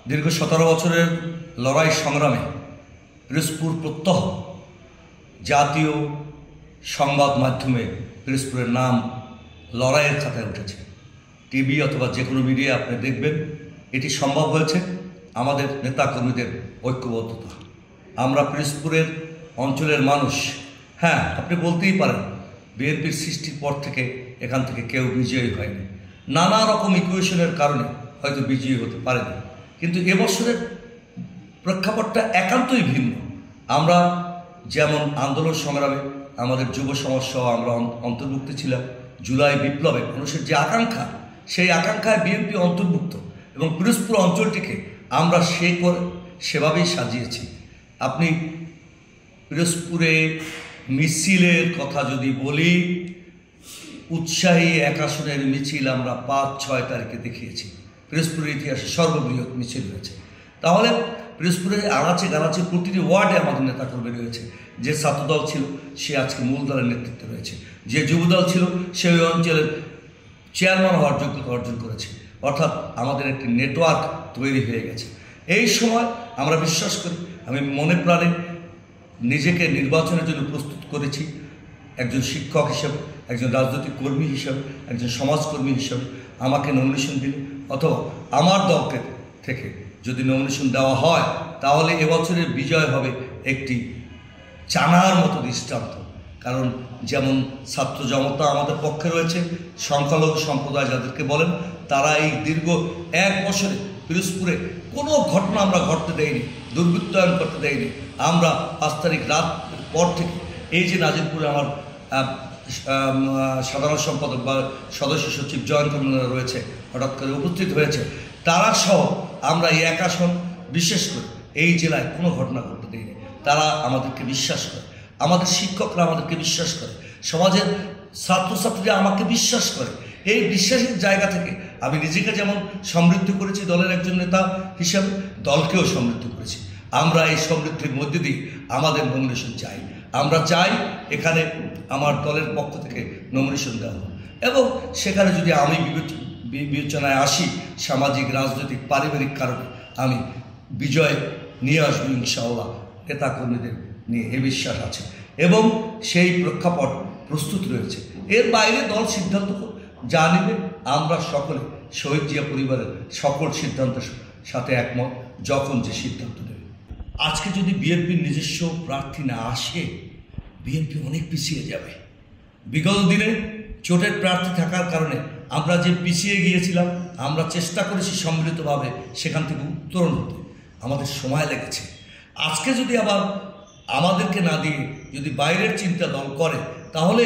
দীর্ঘ 17 বছরের লড়াই সংগ্রামে পিরোজপুর প্রত্যহ জাতীয় সংবাদ মাধ্যমে পিরোজপুরের নাম লড়াইয়ের খাতায় উঠেছে। টিভি অথবা যে কোনো মিডিয়া আপনি দেখবেন, এটি সম্ভব হয়েছে আমাদের নেতাকর্মীদের ঐক্যবদ্ধতা। আমরা পিরোজপুরের অঞ্চলের মানুষ। হ্যাঁ, আপনি বলতেই পারেন বিএনপির সৃষ্টির পর থেকে এখান থেকে কেউ বিজয়ী হয়নি, নানা রকম ইকুয়েশনের কারণে হয়তো বিজয়ী হতে পারেনি, কিন্তু এবছরের প্রেক্ষাপটটা একান্তই ভিন্ন। আমরা যেমন আন্দোলন সংগ্রামে আমাদের যুব সমাজ সহ আমরা অন্তর্ভুক্ত ছিলাম, জুলাই বিপ্লবে মানুষের যে আকাঙ্ক্ষা, সেই আকাঙ্ক্ষায় বিএনপি অন্তর্ভুক্ত এবং পিরোজপুর অঞ্চলটিকে আমরা সেভাবেই সাজিয়েছি। আপনি পিরোজপুরে মিছিলের কথা যদি বলি, উৎসাহী 1 আসনের মিছিল আমরা 5-6 তারিখে দেখিয়েছি। পিরোজপুরের ইতিহাসে সর্ববৃহৎ মিছিল হয়েছে। তাহলে পিরোজপুরের আনাচে গানাচে প্রতিটি ওয়ার্ডে আমাদের নেতাকর্মী রয়েছে। যে ছাত্রদল ছিল সে আজকে মূল দলের নেতৃত্বে রয়েছে, যে যুবদল ছিল সে ওই অঞ্চলের চেয়ারম্যান হওয়ার যোগ্যতা অর্জন করেছে। অর্থাৎ আমাদের একটি নেটওয়ার্ক তৈরি হয়ে গেছে। এই সময় আমরা বিশ্বাস করি, আমি মনে প্রাণে নিজেকে নির্বাচনের জন্য প্রস্তুত করেছি। একজন শিক্ষক হিসেবে, একজন রাজনৈতিক কর্মী হিসেবে, একজন সমাজকর্মী হিসেবে আমাকে নমিনেশন দিলে অথবা আমার দলকে থেকে যদি নমিনেশন দেওয়া হয়, তাহলে এবছরের বিজয় হবে একটি চানার মতো দৃষ্টান্ত। কারণ যেমন ছাত্র জনতা আমাদের পক্ষে রয়েছে, সংখ্যালঘু সম্প্রদায় যাদেরকে বলেন, তারা এই দীর্ঘ 1 বছরে পিরোজপুরে কোনো ঘটনা আমরা ঘটতে দেয়নি, দুর্বৃত্তায়ন করতে দেয়নি। আমরা 5 তারিখ রাত পর থেকে এই যে নাজিরপুরে আমার সাধারণ সম্পাদক বা সদস্য সচিব জয়ন্ত রয়েছে, হঠাৎ করে উপস্থিত হয়েছে, তারা সহ আমরা এই 1 আসন বিশেষ করে এই জেলায় কোনো ঘটনা ঘটতে দেয়নি। তারা আমাদেরকে বিশ্বাস করে, আমাদের শিক্ষকরা আমাদেরকে বিশ্বাস করে, সমাজের ছাত্রছাত্রীরা আমাকে বিশ্বাস করে। এই বিশ্বাসের জায়গা থেকে আমি নিজেকে যেমন সমৃদ্ধ করেছি দলের একজন নেতা হিসাবে, দলকেও সমৃদ্ধ করেছি। আমরা এই সমৃদ্ধির মধ্যে দিয়ে আমাদের নমিনেশন চাই। আমরা চাই এখানে আমার দলের পক্ষ থেকে নমিনেশন দেওয়া হোক এবং সেখানে যদি আমি বিবেচনায় আসি, সামাজিক, রাজনৈতিক, পারিবারিক কারণে আমি বিজয় নিয়ে আসবো ইনশাআল্লাহ। নেতাকর্মীদের নিয়ে এ বিশ্বাস আছে এবং সেই প্রেক্ষাপট প্রস্তুত রয়েছে। এর বাইরে দল সিদ্ধান্ত যা নেবে, আমরা সকলে শহীদ জিয়া পরিবারের সকল সিদ্ধান্তের সাথে একমত, যখন যে সিদ্ধান্ত নেবে। আজকে যদি বিএনপির নিজস্ব প্রার্থী না আসে, বিএনপি অনেক পিছিয়ে যাবে। বিগত দিনে চোটের প্রার্থী থাকার কারণে আমরা যে পিছিয়ে গিয়েছিলাম, আমরা চেষ্টা করেছি সম্মিলিতভাবে সেখান থেকে উত্তরণ হতে, আমাদের সময় লেগেছে। আজকে যদি আবার আমাদেরকে না দিয়ে যদি বাইরের চিন্তা দল করে, তাহলে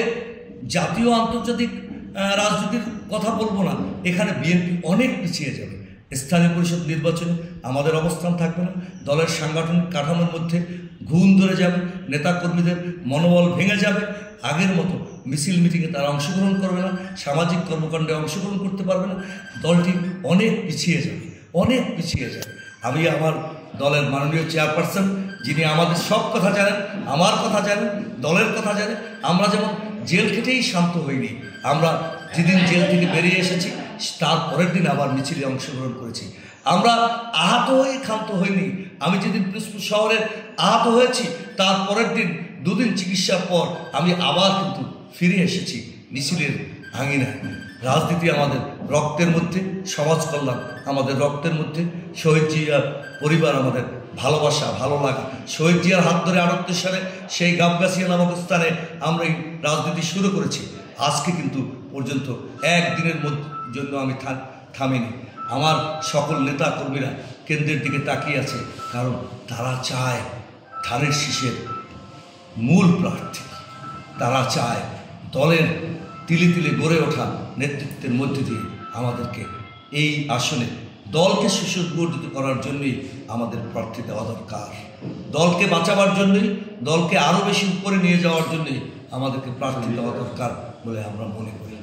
জাতীয় আন্তর্জাতিক রাজনীতির কথা বলবো না, এখানে বিএনপি অনেক পিছিয়ে যাবে। স্থানীয় পরিষদ নির্বাচনে আমাদের অবস্থান থাকবে না, দলের সাংগঠনিক কাঠামোর মধ্যে ঘুণ ধরে যাবে, নেতাকর্মীদের মনোবল ভেঙে যাবে। আগের মতো মিছিল মিটিংয়ে তারা অংশগ্রহণ করবে না, সামাজিক কর্মকাণ্ডে অংশগ্রহণ করতে পারবে না। দলটি অনেক পিছিয়ে যাবে, অনেক পিছিয়ে যাবে। আমি আমার দলের মাননীয় চেয়ারপারসন, যিনি আমাদের সব কথা জানেন, আমার কথা জানেন, দলের কথা জানেন। আমরা যেমন জেল খেটেই শান্ত হইনি, আমরা যেদিন জেল থেকে বেরিয়ে এসেছি তার পরের দিন আবার মিছিলে অংশগ্রহণ করেছি। আমরা আহত হয়ে ক্ষান্ত হইনি। আমি যেদিন পিরোজপুর শহরে আহত হয়েছি, তার পরের দিন 2 দিন চিকিৎসার পর আমি আবার কিন্তু ফিরে এসেছি মিছিলের আঙিনায়। রাজনীতি আমাদের রক্তের মধ্যে, সমাজ কল্যাণ আমাদের রক্তের মধ্যে, শহীদ জিয়ার পরিবার আমাদের ভালোবাসা, ভালো লাগা। শহীদ জিয়ার হাত ধরে 38 সালে সেই গাবগাছিয়া নামক স্থানে আমরা এই রাজনীতি শুরু করেছি। আজকে কিন্তু পর্যন্ত 1 দিনের জন্য আমি থামিনি। আমার সকল নেতা কর্মীরা কেন্দ্রের দিকে তাকিয়ে আছে, কারণ তারা চায় ধানের শীষের মূল প্রার্থী, তারা চায় দলের তিলে তিলে গড়ে ওঠা নেতৃত্বের মধ্যে দিয়ে আমাদেরকে এই আসনে দলকে সুসংগঠিত করার জন্যই আমাদের প্রার্থী দেওয়া দরকার। দলকে বাঁচাবার জন্যই, দলকে আরও বেশি উপরে নিয়ে যাওয়ার জন্যই আমাদেরকে প্রার্থী দেওয়া দরকার বলে আমরা মনে করি।